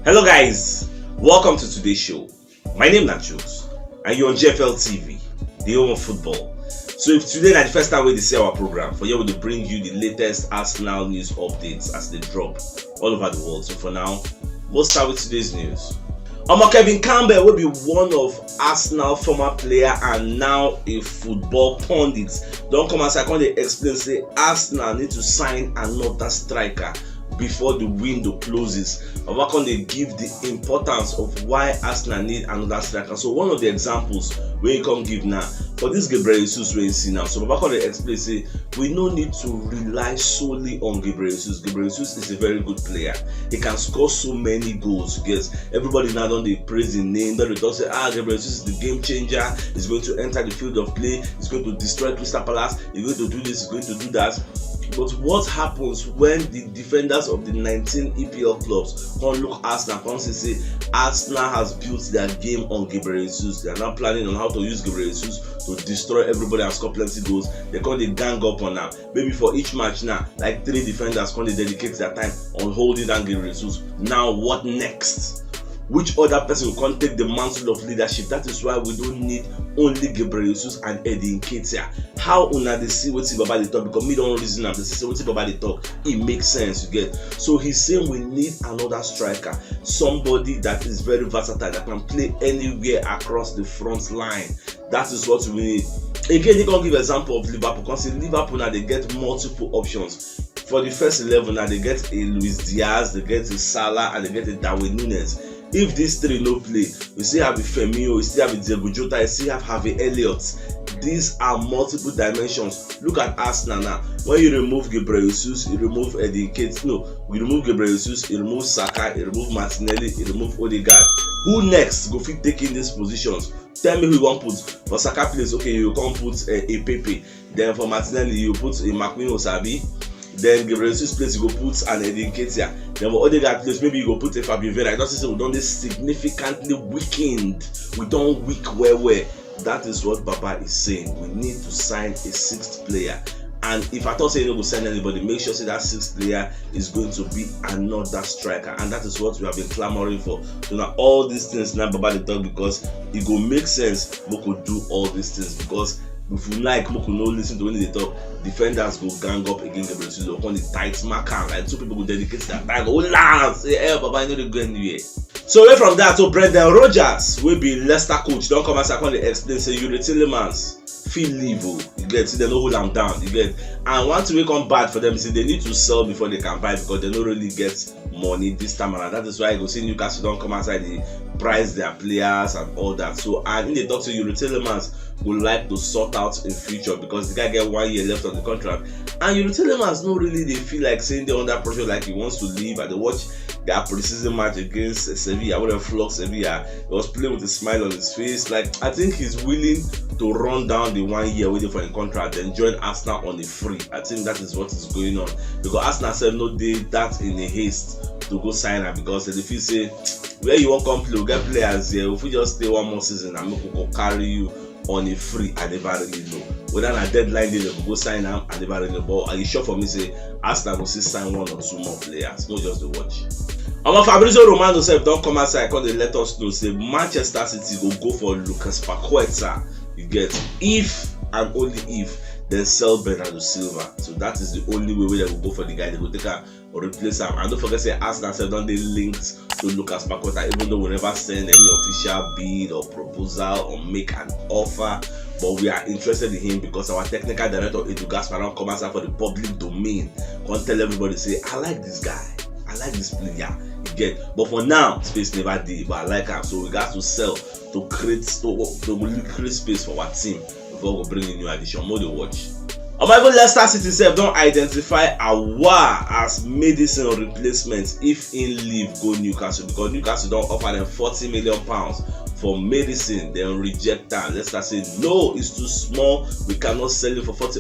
Hello guys, welcome to today's show. My name is Nachos and you're on GFL TV, the home of football. So if today is the first time we see our program, for you to bring you the latest Arsenal news updates as they drop all over the world. So for now, we'll start with today's news. Kevin Campbell will be one of Arsenal former player and now a football pundit. Don't come as I can't explain say Arsenal need to sign another striker before the window closes. How can they give the importance of why Arsenal need another striker? So one of the examples where you can give now for this Gabriel Jesus we see now. So how can they explain say we no need to rely solely on Gabriel Jesus. Gabriel Jesus is a very good player. He can score so many goals. Yes, everybody now don't they praise his name. That they don't say Gabriel Jesus is the game changer. He's going to enter the field of play. He's going to destroy Crystal Palace. He's going to do this. He's going to do that. But what happens when the defenders of the 19 EPL clubs come look Arsenal and say Arsenal has built their game on Gabriel Jesus? They are now planning on how to use Gabriel Jesus to destroy everybody and score plenty goals. They come they gang up on them. Maybe for each match now, like 3 defenders come they dedicate their time on holding down Gabriel Jesus. Now what next? Which other person will come take the mantle of leadership? That is why we don't need only Gabriel Jesus and Eddie Nketiah. How una they see what Baba they talk, because me don't reason am. They say what Baba they talk, it makes sense, you get. So he's saying we need another striker, somebody that is very versatile, that can play anywhere across the front line. That is what we need. Again, they can give example of Liverpool. Because in Liverpool now they get multiple options. For the first 11 now they get a Luis Diaz, they get a Salah, and they get a Darwin Núñez. If these 3 no play, we still have a Firmino, we still have a Diego Jota, we still have Harvey Elliott. These are multiple dimensions. Look at Arsenal now. When you remove Gabriel Jesus, you remove Eddie Nketiah. No, we remove Gabriel Jesus, you remove Saka, you remove Martinelli, you remove Odegaard. Who next go fit take in these positions? Tell me who you want put. For Saka place, okay, you can't put a Pepe. Then for Martinelli, you put a Marquinhos Sabi. Then Gabriel Jesus place you go put an Eddie Nketiah. Then for Odegaard place maybe you go put a Fabio Vieira. I don't say we don't significantly weakened. We don't weak where. That is what Baba is saying. We need to sign a 6th player. And if I thought say you will sign anybody, make sure say that 6th player is going to be another striker. And that is what we have been clamoring for. So now all these things now Baba they talk, because it go make sense we could do all these things, because if you like, we could not listen to when they talk. Defenders go gang up against Gabriel Jesus on the tight marker. Like 2 people go dedicate that time. Oh la, say hey Baba, I know they go anywhere. So away from that, so Brendan Rodgers will be Leicester coach. Don't come as I can explain. Say Yuri Tillemans feel leave. You get, see they no hold them down. You get, and one thing we come bad for them is they need to sell before they can buy, because they don't really get money this time around. That is why I go see Newcastle don't come outside the price their players and all that. So and in the talk to Yuri Tillemans would like to sort out in future, because the guy get 1 year left on the contract, and Yuri Tillemans no really they feel like saying they're under pressure, like he wants to leave. And they watch their preseason match against Sevilla, where they flog Sevilla. He was playing with a smile on his face. Like I think he's willing to run down the 1 year waiting for a contract, then join Arsenal on a free. I think that is what is going on, because Arsenal said no they that in a haste to go sign her, because they feel say where you won't come play, we get players here. If we just stay 1 more season and we will carry you on a free, I never really know. Whether on a deadline day they will go sign them, I never really know. But are you sure for me say Arsenal will still sign 1 or 2 more players, not just the watch. Fabrizio Romano said don't come outside, because they let us know say Manchester City will go for Lucas Paqueta. You get, if and only if then sell Bernardo Silva. So that is the only way they will go for the guy. They will take her or replace him. And don't forget say Arsenal said don't they linked to Lucas Paqueta, even though we never send any official bid or proposal or make an offer. But we are interested in him because our technical director Edu Gasparon come outside for the public domain. Can't tell everybody say I like this guy, I like this player. You get, but for now space never did. But I like him, so we got to sell to create space for our team before we bring in new addition. More to watch. Even Leicester City self don't identify Aouar as medicine replacement if in leave go Newcastle, because Newcastle don't offer them £40 million for medicine, then reject that. Leicester say no, it's too small, we cannot sell it for 40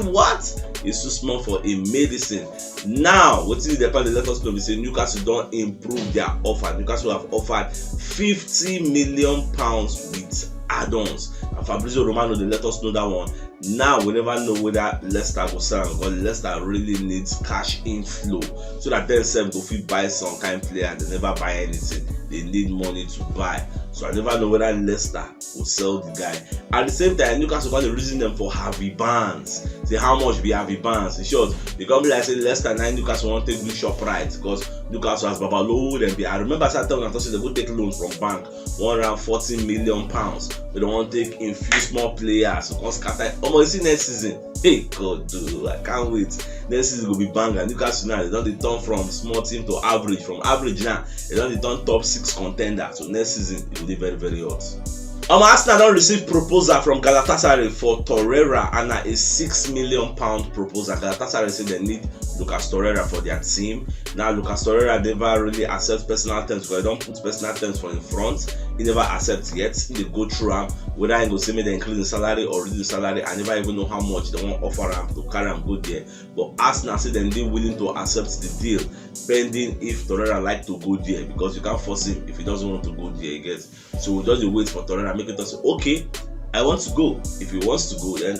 what? It's too small for a medicine. Now what is the part they let us know? We say Newcastle don't improve their offer. Newcastle have offered £50 million with add-ons. And Fabrizio Romano, they let us know that one. Now we never know whether Leicester will sell because Leicester really needs cash inflow so that themselves go fit buy some kind of player and they never buy anything. They need money to buy. So I never know whether Leicester will sell the guy. At the same time, Newcastle got the reason them for Harvey Barnes. Say how much be Harvey Barnes? In short, they come like say Leicester 9 Newcastle won't take Luke right because Newcastle has Babalowo and I remember certain when I thought they go take loans from bank £140 million. They don't want to take infuse more players. Because almost see next season. Hey God, dude, I can't wait. Next season will be banger. Newcastle now they don't turn from small team to average. From average now they don't turn top 6 contender. So next season it will be very very hot. Arsenal don't receive proposal from Galatasaray for Torreira and a £6 million proposal. Galatasaray say they need Lucas Torreira for their team. Now Lucas Torreira never really accepts personal terms because they don't put personal terms for in front. He never accepts yet. They go through him whether he go say me they increase the salary or reduce the salary. I never even know how much they want to offer him to carry him go there. But Arsenal say they're willing to accept the deal pending if Torreira like to go there because you can't force him if he doesn't want to go there. He gets so we just wait for Torreira. Make it say okay, I want to go. If he wants to go, then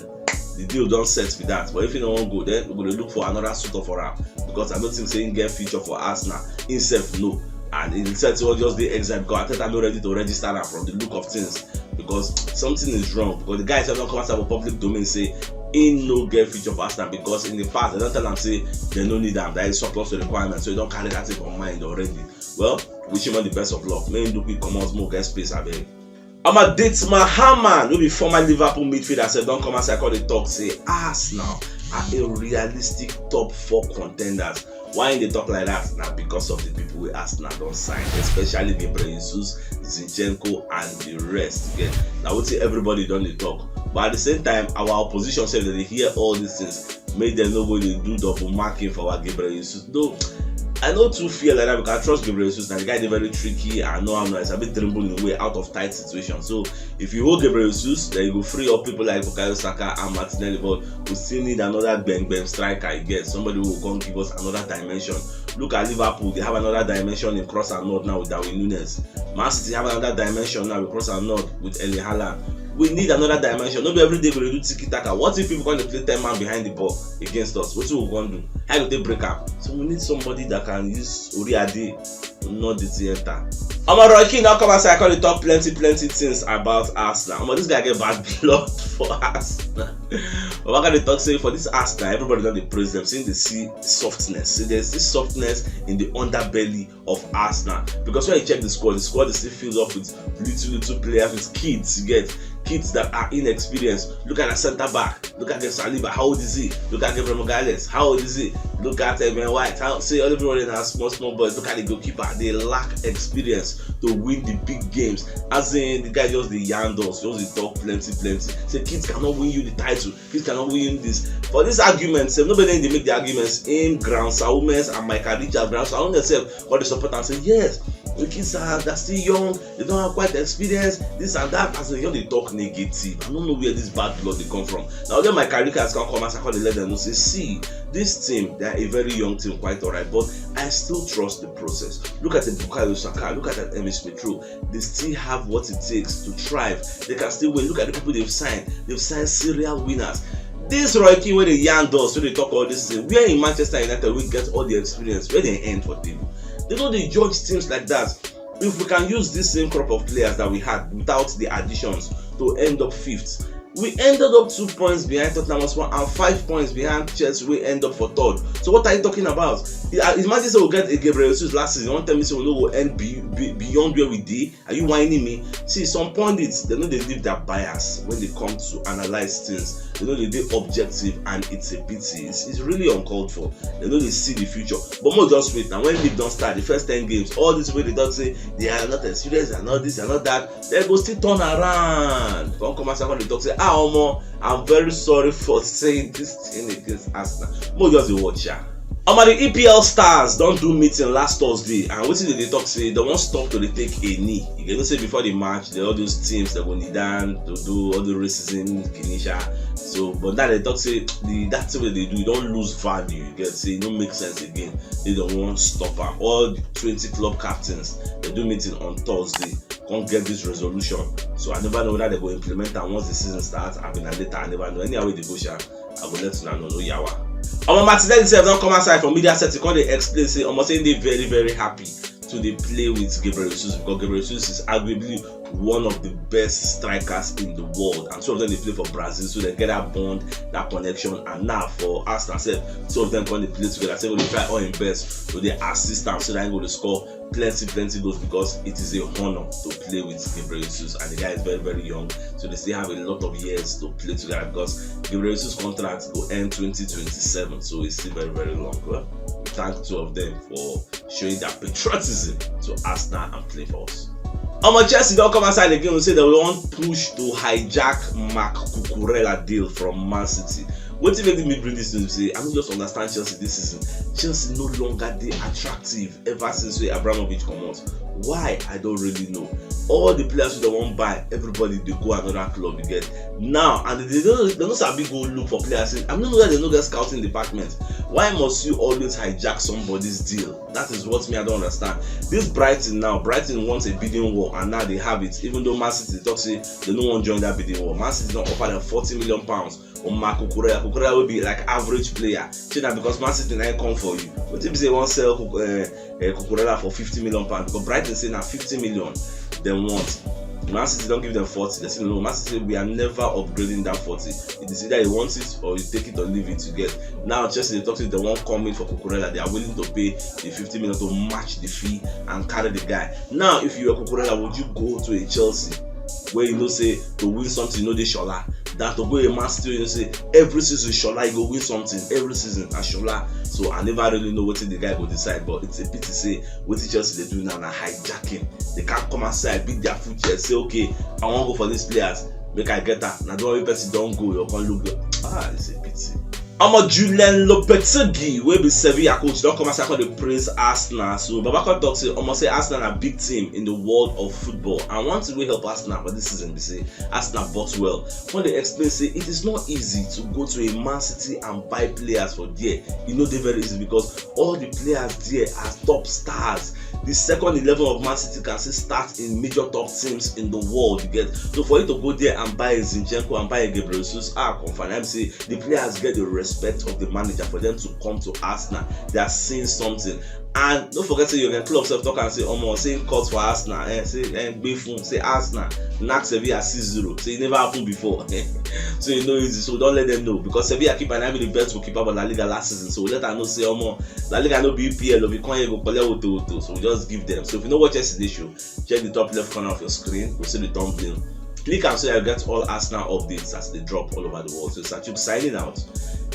the deal don't set with that. But if he don't want to go, then we're going to look for another suitor for him because I don't think saying get feature for Arsenal himself no. And in said to just the exam because I think I'm not ready to register him from the look of things because something is wrong. Because the guys have not come out of a public domain say in no get feature for Arsenal because in the past they don't tell them say they don't need them. There is surplus to requirements, so you don't carry that thing on mind already. Well, wish him all the best of luck. May do quick come out more get space I beg. I'ma date Mahaman, who be former Liverpool midfielder, said don't come as I call the talk, say Arsenal are a realistic top 4 contenders. Why they talk like that? Now because of the people we Arsenal don't sign, especially Gabriel Jesus, Zinchenko, and the rest. Again, now we see everybody don't they talk. But at the same time, our opposition said that they hear all these things, make them know when they do double marking for our Gabriel Jesus. Though I know too fear like that because I trust Gabriel Jesus. Now the guy is very tricky. I know I'm not. It's a bit trembling in a way out of tight situation. So if you hold Gabriel Jesus, then you go free up people like Bukayo Saka and Martinelli. But we still need another bang striker. Again, somebody who will come give us another dimension. Look at Liverpool. They have another dimension in cross and nod now with Darwin Núñez. Man City have another dimension now with cross and nod with Erling Haaland. We need another dimension. Not every day we do tiki taka. What if people going to play 10 man behind the ball against us? What we going to do? How do they break up? So we need somebody that can use Oriade, not the theater. Roy Keane now come and say I can talk plenty things about Arsenal. This guy get bad blood for Arsenal. What can they talk say for this Arsenal? Everybody don't they praise them, saying they see softness. See there's this softness in the underbelly of Arsenal. Because when you check the squad is still filled up with little players, with kids. You get kids that are inexperienced. Look at the centre back. Look at the Saliba. How old is he? Look at Gabriel Magalhaes. How old is he? Look at Ben White. See everybody has small boys. Look at the goalkeeper. They lack experience to win the big games. As in the guy just the yandos, just the talk plenty. Say kids cannot win you the title. Kids cannot win you this. For this argument, nobody they make the arguments in Ground Saumes and Michael Richards. Ground Saumes themselves got the support and say yes. The kids they're still young, they don't have quite the experience, this and that. As they talk negative. I don't know where this bad blood they come from. Now then my caricatures can come and I let them know say, see, this team, they are a very young team, quite alright, but I still trust the process. Look at the Bukayo Saka, look at that Emile Smith Rowe. They still have what it takes to thrive. They can still win. Look at the people they've signed serial winners. This Roy Keane where the young does, so they talk all this thing. Where in Manchester United we get all the experience, where they end for people. They know they judge teams like that. If we can use this same crop of players that we had without the additions to end up 5th, we ended up 2 points behind Tottenham Hotspur and 5 points behind Chelsea. We end up for 3rd. So what are you talking about? Imagine say we get a Gabriel Jesus last season. You want to tell me say we will end beyond where we did? Are you whining me? See, some pundits they know they leave their bias when they come to analyze things. They know they do objective and it's a pity. It's really uncalled for. They know they see the future. But more just wait. Now when league don't start, the first 10 games, all this way they don't say they are not experienced and all this and all that. They go still turn around. Don't come and they talk say, Omo, I'm very sorry for saying this thing against Arsenal. More just the watch ya. The EPL stars don't do meeting last Thursday, and what did they talk say? They won't stop till they take a knee. You can say before the match, all those teams that go knee down to do all the racism, Kinisha. So, but now they talk say that thing that they do, you don't lose value. You get say it don't make sense again. They don't want to stop them. All the 20 club captains they do meeting on Thursday. can't get this resolution. So I never know whether they go implement and once the season starts. I've been a later, I never know. Anyhow they go share, I will let you know no yawa. Martinelli himself don't come outside from media set to come they explain say saying they very very happy to they play with Gabriel Jesus because Gabriel Jesus is arguably one of the best strikers in the world, and two of them they play for Brazil, so they get that bond, that connection. And now for Arsenal, two of them when they play together, they will try all in best to the assistance so that they go to score plenty goals because it is a honor to play with Gabriel Jesus, and the guy is very very young, so they still have a lot of years to play together because Gabriel Jesus' contract will end 2027, so it's still very very long. Well, we thank two of them for showing their patriotism to Arsenal and play for us. Chelsea don't come outside again and say they want push to hijack Marc Cucurella deal from Man City. What if they bring this news? Say I don't just understand Chelsea this season. Chelsea no longer they attractive ever since we Abramovich come out. Why? I don't really know. All the players who they won't buy, everybody they go another club you get now, and they don't sabi go look for players. I don't know that they know their scouting department. Why must you always hijack somebody's deal? That is what me I don't understand. This Brighton wants a bidding war, and now they have it. Even though Man City talk say they don't want to join that bidding war. Man City don't offer them £40 million on Marc Cucurella. Cucurella will be like average player. See that because Man City ain't come for you. What if they want to sell Cucurella for £50 million? Because Brighton say now 50 million they want. Man City don't give them 40. They say no, Man City we are never upgrading that 40. It is either you want it or you take it or leave it to get. Now Chelsea they talk to they won't come in for Cucurella. They are willing to pay the 50 million to match the fee and carry the guy. Now if you were Cucurella, would you go to a Chelsea where you know say to win something, you know they Shola? That to go a Man City, you know say every season Shola you go win something every season as Shola. So I never really know what the guy will decide, but it's a pity say what Chelsea they do now na hijacking. They can't come outside, beat their foot here, say okay, I want to go for these players, make I get that. Now don't person don't go, you can't look. It's a pity. Julian Lopetegui wey be Sevilla coach don come outside call dey praise Arsenal. So Babako talk say say Arsenal na big team in the world of football, and one thing wey help Arsenal for this season be say Arsenal bought well. When they explain say it is not easy to go to a Man City and buy players for there. You know they very easy because all the players there are top stars. The second 11 of Man City can still start in major top teams in the world. You get so for you to go there and buy a Zinchenko and buy a Gabriel Jesus, confirm I'm say the players get the respect of the manager for them to come to Arsenal. They are seeing something. And don't forget say you can club self talk and say saying cuts for Arsenal, say Arsenal knock Sevilla 6-0. Say it never happened before. So you know easy. So don't let them know because Sevilla keep an eye with the best goalkeeper for La Liga last season. So let her know say La Liga no be EPL or we can't go collect auto. So we just give them. So if you know what yesterday's show, check the top left corner of your screen. We'll see the thumbnail. Click and so you get all Arsenal updates as they drop all over the world. So Sachuk signing out.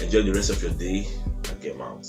Enjoy the rest of your day and get out.